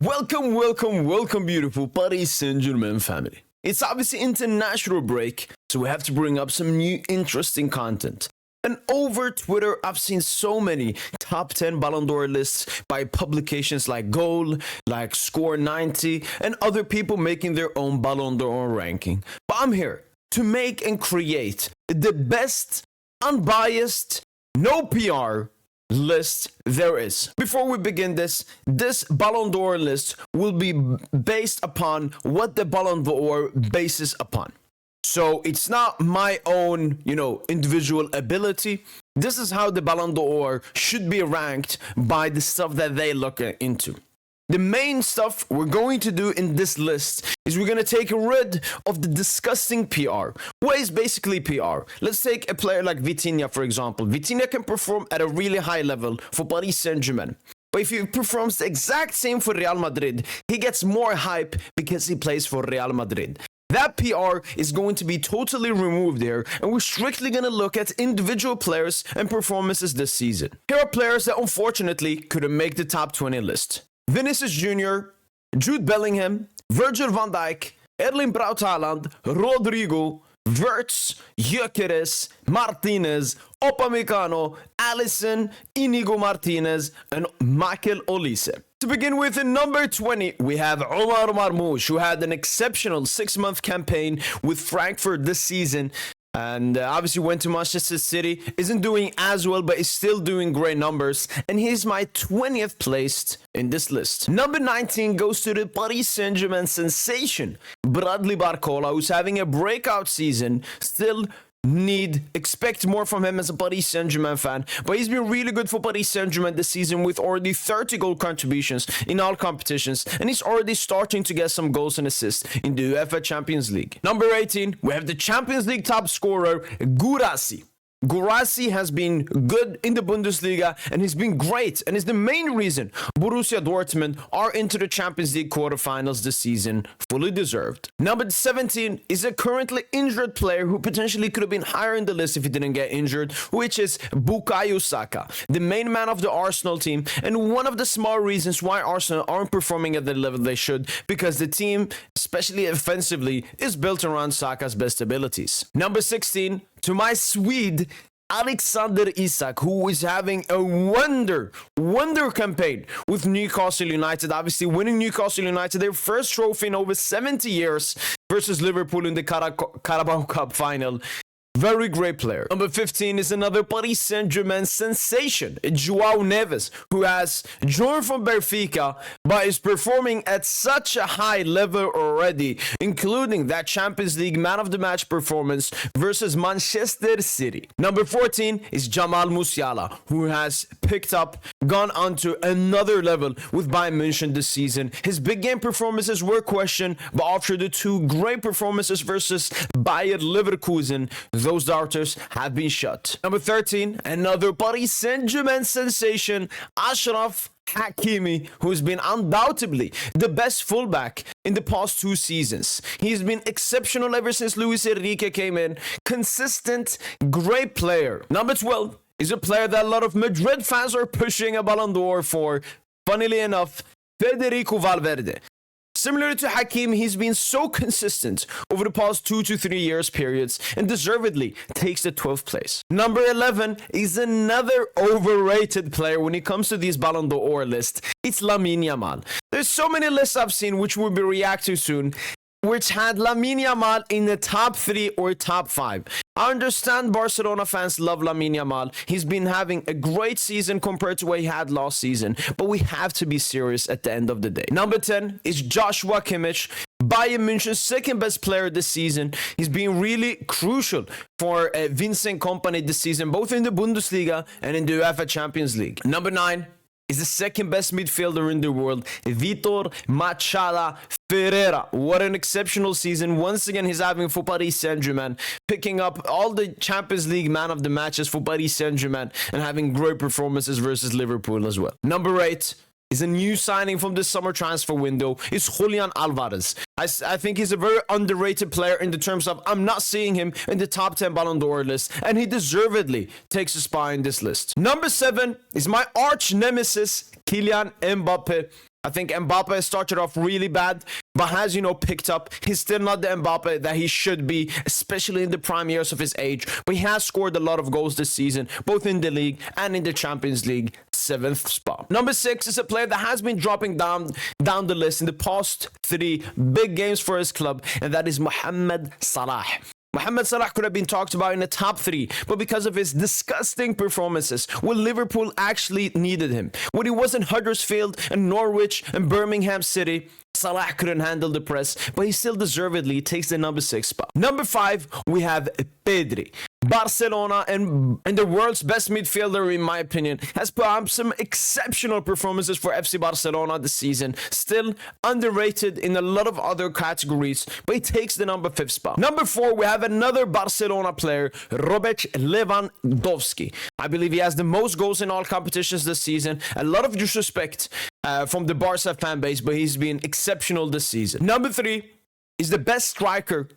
Welcome, beautiful Paris Saint-Germain family. It's obviously international break, so we have to bring up some new interesting content. And over Twitter, I've seen so many top 10 Ballon d'Or lists by publications like Goal, like Score 90, and other people making their own Ballon d'Or ranking. But I'm here to make and create the best, unbiased, no PR list there is. Before we begin this Ballon d'Or list will be based upon what the Ballon d'Or bases upon. So it's not my own, individual ability. This is how the Ballon d'Or should be ranked by the stuff that they look into. The main stuff we're going to do in this list is we're going to take rid of the disgusting PR. What is basically PR? Let's take a player like Vitinha, for example. Vitinha can perform at a really high level for Paris Saint-Germain. But if he performs the exact same for Real Madrid, he gets more hype because he plays for Real Madrid. That PR is going to be totally removed there, and we're strictly going to look at individual players and performances this season. Here are players that unfortunately couldn't make the top 20 list. Vinicius Jr., Jude Bellingham, Virgil van Dijk, Erling Braut Haaland, Rodrigo, Wirtz, Gyökeres, Martinez, Upamecano, Alisson, Inigo Martinez, and Michael Olise. To begin with, in number 20, we have Omar Marmoush, who had an exceptional 6-month campaign with Frankfurt this season. And obviously went to Manchester City, isn't doing as well, but is still doing great numbers. And he's my 20th placed in this list. Number 19 goes to the Paris Saint-Germain sensation, Bradley Barcola, who's having a breakout season. Still expect more from him as a Paris Saint-Germain fan, but he's been really good for Paris Saint-Germain this season with already 30 goal contributions in all competitions, and he's already starting to get some goals and assists in the UEFA Champions League. Number 18, we have the Champions League top scorer, Guirassy. Guirassy has been good in the Bundesliga and he's been great, and is the main reason Borussia Dortmund are into the Champions League quarterfinals this season. Fully deserved. Number 17 is a currently injured player who potentially could have been higher in the list if he didn't get injured, which is Bukayo Saka, the main man of the Arsenal team, and one of the small reasons why Arsenal aren't performing at the level they should, because the team, especially offensively, is built around Saka's best abilities. Number 16, to my Swede, Alexander Isak, who is having a wonder campaign with Newcastle United, obviously winning Newcastle United their first trophy in over 70 years versus Liverpool in the Carabao Cup final. Very great player. Number 15 is another Paris Saint-Germain sensation, João Neves, who has joined from Benfica but is performing at such a high level already, including that Champions League man of the match performance versus Manchester City. Number 14 is Jamal Musiala, who has gone on to another level with Bayern München this season. His big game performances were questioned, but after the two great performances versus Bayer Leverkusen, those doubters have been shut. Number 13, another Paris Saint-Germain sensation, Achraf Hakimi, who's been undoubtedly the best fullback in the past 2 seasons. He's been exceptional ever since Luis Enrique came in. Consistent, great player. Number 12 is a player that a lot of Madrid fans are pushing a Ballon d'Or for. Funnily enough, Federico Valverde. Similar to Hakim, he's been so consistent over the past 2 to 3 years periods and deservedly takes the 12th place. Number 11 is another overrated player when it comes to these Ballon d'Or lists. It's Lmaine Yamal. There's so many lists I've seen which we'll be reacting soon, which had Lmaine Yamal in the top 3 or top 5. I understand Barcelona fans love Lmaine Yamal. He's been having a great season compared to what he had last season, but we have to be serious at the end of the day. Number 10 is Joshua Kimmich, Bayern München's second best player this season. He's been really crucial for Vincent Kompany this season, both in the Bundesliga and in the UEFA Champions League. Number 9 is the second best midfielder in the world, Vitor Machada Ferreira. What an exceptional season once again he's having for Paris Saint-Germain, picking up all the Champions League man of the matches for Paris Saint-Germain and having great performances versus Liverpool as well. Number 8 is a new signing from this summer transfer window. It's Julian Alvarez. I think he's a very underrated player in the terms of I'm not seeing him in the top 10 Ballon d'Or list, and he deservedly takes a spot in this list. Number 7 is my arch nemesis, Kylian Mbappe. I think Mbappe started off really bad, but has, picked up. He's still not the Mbappe that he should be, especially in the prime years of his age. But he has scored a lot of goals this season, both in the league and in the Champions League. 7th spot. Number 6 is a player that has been dropping down the list in the past 3 big games for his club, and that is Mohamed Salah. Mohamed Salah could have been talked about in the top 3, but because of his disgusting performances, when Liverpool actually needed him, when he was in Huddersfield and Norwich and Birmingham City, Salah couldn't handle the press, but he still deservedly takes the number 6 spot. Number 5, we have Pedri. Barcelona and the world's best midfielder, in my opinion, has put up some exceptional performances for FC Barcelona this season. Still underrated in a lot of other categories, but he takes the number 5 spot. Number 4, we have another Barcelona player, Robert Lewnadowski. I believe he has the most goals in all competitions this season. A lot of disrespect from the Barca fan base, but he's been exceptional this season. Number 3 is the best striker,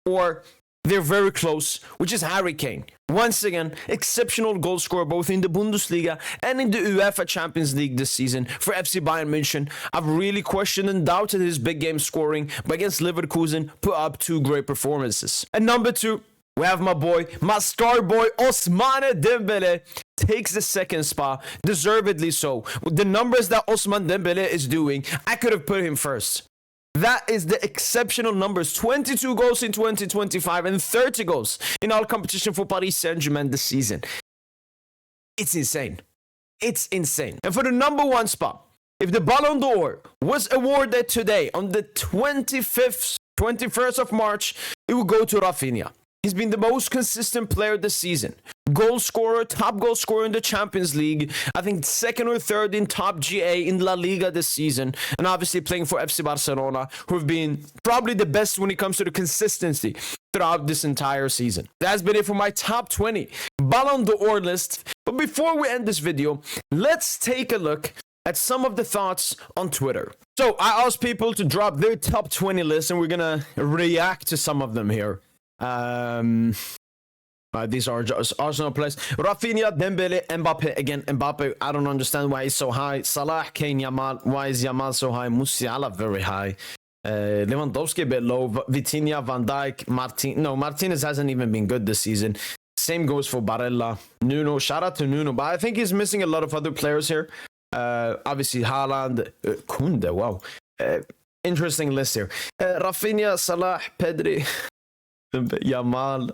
or they're very close, which is Harry Kane. Once again, exceptional goal scorer both in the Bundesliga and in the UEFA Champions League this season for FC Bayern München. I've really questioned and doubted his big game scoring, but against Leverkusen, put up 2 great performances. And number 2, we have my star boy, Ousmane Dembele, takes the 2nd spot, deservedly so. With the numbers that Ousmane Dembele is doing, I could have put him first. That is the exceptional numbers. 22 goals in 2025 and 30 goals in all competition for Paris Saint-Germain this season. It's insane. It's insane. And for the number 1 spot, if the Ballon d'Or was awarded today on the 21st of March, it would go to Raphinha. He's been the most consistent player this season. Goal scorer, top goal scorer in the Champions League. I think 2nd or 3rd in top GA in La Liga this season. And obviously playing for FC Barcelona, who have been probably the best when it comes to the consistency throughout this entire season. That's been it for my top 20 Ballon d'Or list. But before we end this video, let's take a look at some of the thoughts on Twitter. So I asked people to drop their top 20 lists, and we're going to react to some of them here. These are just Arsenal players. Raphinha, Dembele, Mbappe. Again, Mbappe, I don't understand why he's so high. Salah, Kane, Yamal. Why is Yamal so high? Musiala, very high. Lewandowski a bit low. Vitinha, Van Dijk, Martinez hasn't even been good this season. Same goes for Barella. Nuno, shout out to Nuno, but I think he's missing a lot of other players here. Obviously, Haaland, Kunde, wow. Interesting list here. Raphinha, Salah, Pedri, Yamal.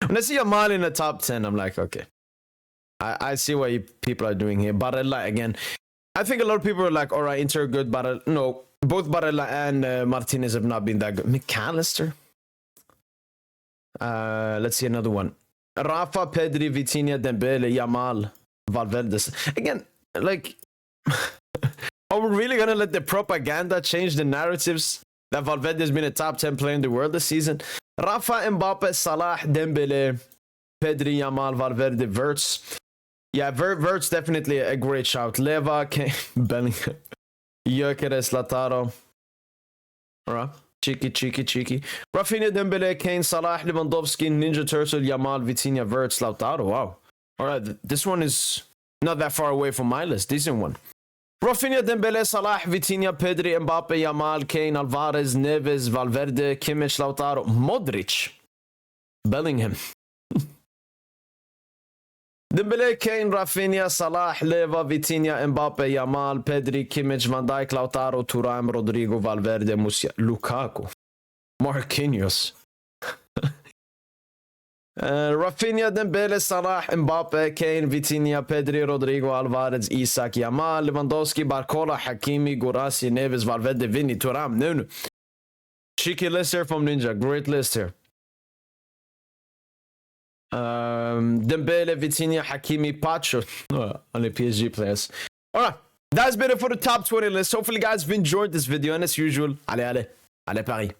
When I see Yamal in the top 10, I'm like, okay. I see what people are doing here. Barella, again. I think a lot of people are like, all right, Inter good. Barella. No, both Barella and Martinez have not been that good. McAllister. Let's see another one. Rafa, Pedri, Vitinha, Dembele, Yamal, Valverde. Again, like, are we really going to let the propaganda change the narratives that Valverde has been a top 10 player in the world this season? Rafa, Mbappe, Salah, Dembele, Pedri, Yamal, Valverde, Wirtz. Yeah, Wirtz definitely a great shout. Leva, Kane, Bellingham, Gyökeres, Lautaro. Alright, cheeky. Raphinha, Dembele, Kane, Salah, Lewandowski, Ninja Turtle, Yamal, Vitinha, Wirtz, Lautaro. Wow. Alright, this one is not that far away from my list. Decent one. Raphinha, Dembele, Salah, Vitinha, Pedri, Mbappe, Yamal, Kane, Alvarez, Neves, Valverde, Kimmich, Lautaro, Modric, Bellingham. Dembele, Kane, Raphinha, Salah, Leva, Vitinha, Mbappe, Yamal, Pedri, Kimmich, Van Dijk, Lautaro, Thuram, Rodrigo, Valverde, Musiala, Lukaku, Marquinhos. Raphinha, Dembele, Salah, Mbappe, Kane, Vitinha, Pedri, Rodrigo, Alvarez, Isak, Yamal, Lewandowski, Barcola, Hakimi, Gurasi, Neves, Valverde, Vini, Thuram, Nuno. Cheeky list here from Ninja. Great list here. Dembele, Vitinha, Hakimi, Pacho. Only PSG players. Alright, that's been it for the top 20 list. Hopefully, guys have enjoyed this video. And as usual, allez Paris.